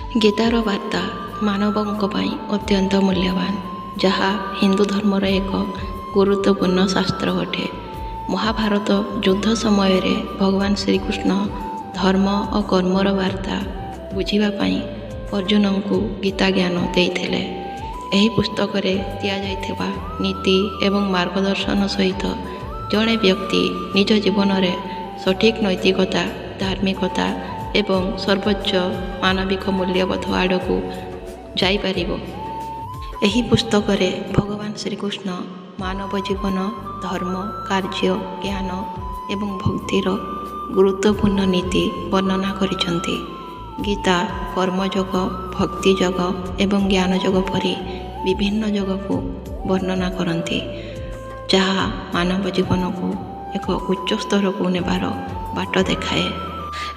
ଗୀତାର ବାର୍ତ୍ତା ମାନବଙ୍କ ପାଇଁ ଅତ୍ୟନ୍ତ ମୂଲ୍ୟବାନ, ଯାହା ହିନ୍ଦୁ ଧର୍ମର ଏକ ଗୁରୁତ୍ୱପୂର୍ଣ୍ଣ ଶାସ୍ତ୍ର ଅଟେ। ମହାଭାରତ ଯୁଦ୍ଧ ସମୟରେ ଭଗବାନ ଶ୍ରୀକୃଷ୍ଣ ଧର୍ମ ଓ କର୍ମର ବାର୍ତ୍ତା ବୁଝିବା ପାଇଁ ଅର୍ଜୁନଙ୍କୁ ଗୀତା ଜ୍ଞାନ ଦେଇଥିଲେ। ଏହି ପୁସ୍ତକରେ ଦିଆଯାଇଥିବା ନୀତି ଏବଂ ମାର୍ଗଦର୍ଶନ ସହିତ ଜଣେ ବ୍ୟକ୍ତି ନିଜ ଜୀବନରେ ସଠିକ୍ ନୈତିକତା, ଧାର୍ମିକତା ଏବଂ ସର୍ବୋଚ୍ଚ ମାନବିକ ମୂଲ୍ୟବୋଧ ଆଡ଼କୁ ଯାଇପାରିବ। ଏହି ପୁସ୍ତକରେ ଭଗବାନ ଶ୍ରୀକୃଷ୍ଣ ମାନବ ଜୀବନ, ଧର୍ମ, କାର୍ଯ୍ୟ, ଜ୍ଞାନ ଏବଂ ଭକ୍ତିର ଗୁରୁତ୍ୱପୂର୍ଣ୍ଣ ନୀତି ବର୍ଣ୍ଣନା କରିଛନ୍ତି। ଗୀତା କର୍ମଯୋଗ, ଭକ୍ତିଯୋଗ ଏବଂ ଜ୍ଞାନଯୋଗ ପରି ବିଭିନ୍ନ ଯୋଗକୁ ବର୍ଣ୍ଣନା କରନ୍ତି, ଯାହା ମାନବ ଜୀବନକୁ ଏକ ଉଚ୍ଚ ସ୍ତରକୁ ନେବାର ବାଟ ଦେଖାଏ।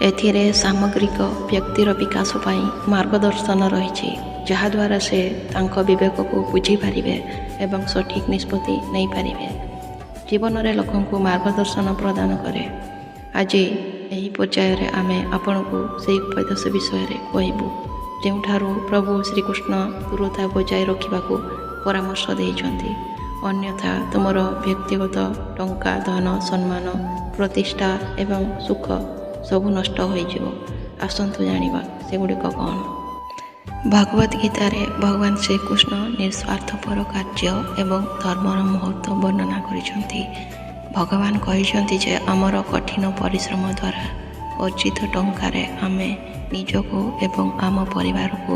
ଏଥିରେ ସାମଗ୍ରିକ ବ୍ୟକ୍ତିର ବିକାଶ ପାଇଁ ମାର୍ଗଦର୍ଶନ ରହିଛି, ଯାହାଦ୍ୱାରା ସେ ତାଙ୍କ ବିବେକକୁ ବୁଝିପାରିବେ ଏବଂ ସଠିକ୍ ନିଷ୍ପତ୍ତି ନେଇପାରିବେ। ଜୀବନରେ ଲୋକଙ୍କୁ ମାର୍ଗଦର୍ଶନ ପ୍ରଦାନ କରେ। ଆଜି ଏହି ପର୍ଯ୍ୟାୟରେ ଆମେ ଆପଣଙ୍କୁ ସେହି ଉପଦେଶ ବିଷୟରେ କହିବୁ, ଯେଉଁଠାରୁ ପ୍ରଭୁ ଶ୍ରୀକୃଷ୍ଣ ଦୂରତା ବଜାୟ ରଖିବାକୁ ପରାମର୍ଶ ଦେଇଛନ୍ତି। ଅନ୍ୟଥା ତୁମର ବ୍ୟକ୍ତିଗତ ଟଙ୍କା, ଧନ, ସମ୍ମାନ, ପ୍ରତିଷ୍ଠା ଏବଂ ସୁଖ ସବୁ ନଷ୍ଟ ହୋଇଯିବ। ଆସନ୍ତୁ ଜାଣିବା ସେଗୁଡ଼ିକ କ'ଣ। ଭଗବତ ଗୀତାରେ ଭଗବାନ ଶ୍ରୀକୃଷ୍ଣ ନିଃସ୍ୱାର୍ଥପର କାର୍ଯ୍ୟ ଏବଂ ଧର୍ମର ମହତ୍ତ୍ୱ ବର୍ଣ୍ଣନା କରିଛନ୍ତି। ଭଗବାନ କହିଛନ୍ତି ଯେ ଆମର କଠିନ ପରିଶ୍ରମ ଦ୍ୱାରା ଅର୍ଜିତ ଟଙ୍କାରେ ଆମେ ନିଜକୁ ଏବଂ ଆମ ପରିବାରକୁ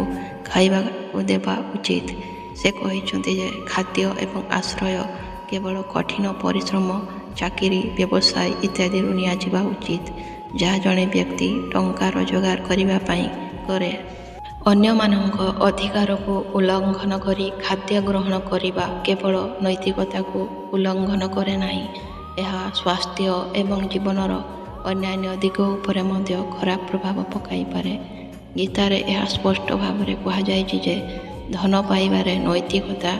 ଖାଇବାକୁ ଦେବା ଉଚିତ। ସେ କହିଛନ୍ତି ଯେ ଖାଦ୍ୟ ଏବଂ ଆଶ୍ରୟ କେବଳ କଠିନ ପରିଶ୍ରମ, ଚାକିରି, ବ୍ୟବସାୟ ଇତ୍ୟାଦିରୁ ନିଆଯିବା ଉଚିତ, ଯାହା ଜଣେ ବ୍ୟକ୍ତି ଟଙ୍କା ରୋଜଗାର କରିବା ପାଇଁ କରେ। ଅନ୍ୟମାନଙ୍କ ଅଧିକାରକୁ ଉଲ୍ଲଙ୍ଘନ କରି ଖାଦ୍ୟ ଗ୍ରହଣ କରିବା କେବଳ ନୈତିକତାକୁ ଉଲ୍ଲଙ୍ଘନ କରେ ନାହିଁ, ଏହା ସ୍ୱାସ୍ଥ୍ୟ ଏବଂ ଜୀବନର ଅନ୍ୟାନ୍ୟ ଦିଗ ଉପରେ ମଧ୍ୟ ଖରାପ ପ୍ରଭାବ ପକାଇପାରେ। ଗୀତାରେ ଏହା ସ୍ପଷ୍ଟ ଭାବରେ କୁହାଯାଇଛି ଯେ ଧନ ପାଇବାରେ ନୈତିକତା,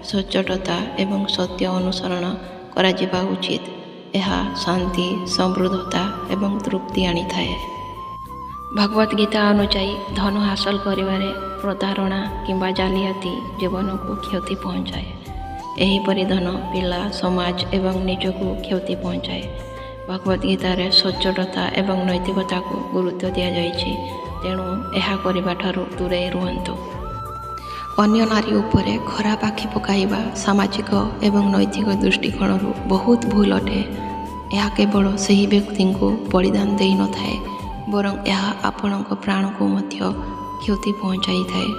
ସଚ୍ଚୋଟତା ଏବଂ ସତ୍ୟ ଅନୁସରଣ କରାଯିବା ଉଚିତ। ଏହା ଶାନ୍ତି, ସମୃଦ୍ଧତା ଏବଂ ତୃପ୍ତି ଆଣିଥାଏ। ଭଗବତ ଗୀତା ଅନୁଯାୟୀ ଧନ ହାସଲ କରିବାରେ ପ୍ରତାରଣା କିମ୍ବା ଜାଲିଆତି ଜୀବନକୁ କ୍ଷତି ପହଞ୍ଚାଏ। ଏହିପରି ଧନ ପିଲା, ସମାଜ ଏବଂ ନିଜକୁ କ୍ଷତି ପହଞ୍ଚାଏ। ଭଗବତ ଗୀତାରେ ସଚ୍ଚୋଟତା ଏବଂ ନୈତିକତାକୁ ଗୁରୁତ୍ୱ ଦିଆଯାଇଛି, ତେଣୁ ଏହା କରିବାଠାରୁ ଦୂରେଇ ରୁହନ୍ତୁ। ଅନ୍ୟ ନାରୀ ଉପରେ ଖରାପ ଆଖି ପକାଇବା ସାମାଜିକ ଏବଂ ନୈତିକ ଦୃଷ୍ଟିକୋଣରୁ ବହୁତ ଭୁଲ ଅଟେ। ଏହା କେବଳ ସେହି ବ୍ୟକ୍ତିଙ୍କୁ ବଳିଦାନ ଦେଇନଥାଏ, ବରଂ ଏହା ଆପଣଙ୍କ ପ୍ରାଣକୁ ମଧ୍ୟ କ୍ଷତି ପହଞ୍ଚାଇଥାଏ।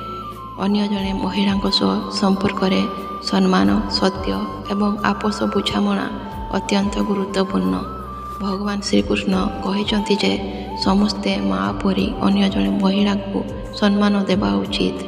ଅନ୍ୟ ଜଣେ ମହିଳାଙ୍କ ସହ ସମ୍ପର୍କରେ ସମ୍ମାନ, ସତ୍ୟ ଏବଂ ଆପୋଷ ବୁଝାମଣା ଅତ୍ୟନ୍ତ ଗୁରୁତ୍ୱପୂର୍ଣ୍ଣ। ଭଗବାନ ଶ୍ରୀକୃଷ୍ଣ କହିଛନ୍ତି ଯେ ସମସ୍ତେ ମା' ପରି ଅନ୍ୟ ଜଣେ ମହିଳାଙ୍କୁ ସମ୍ମାନ ଦେବା ଉଚିତ।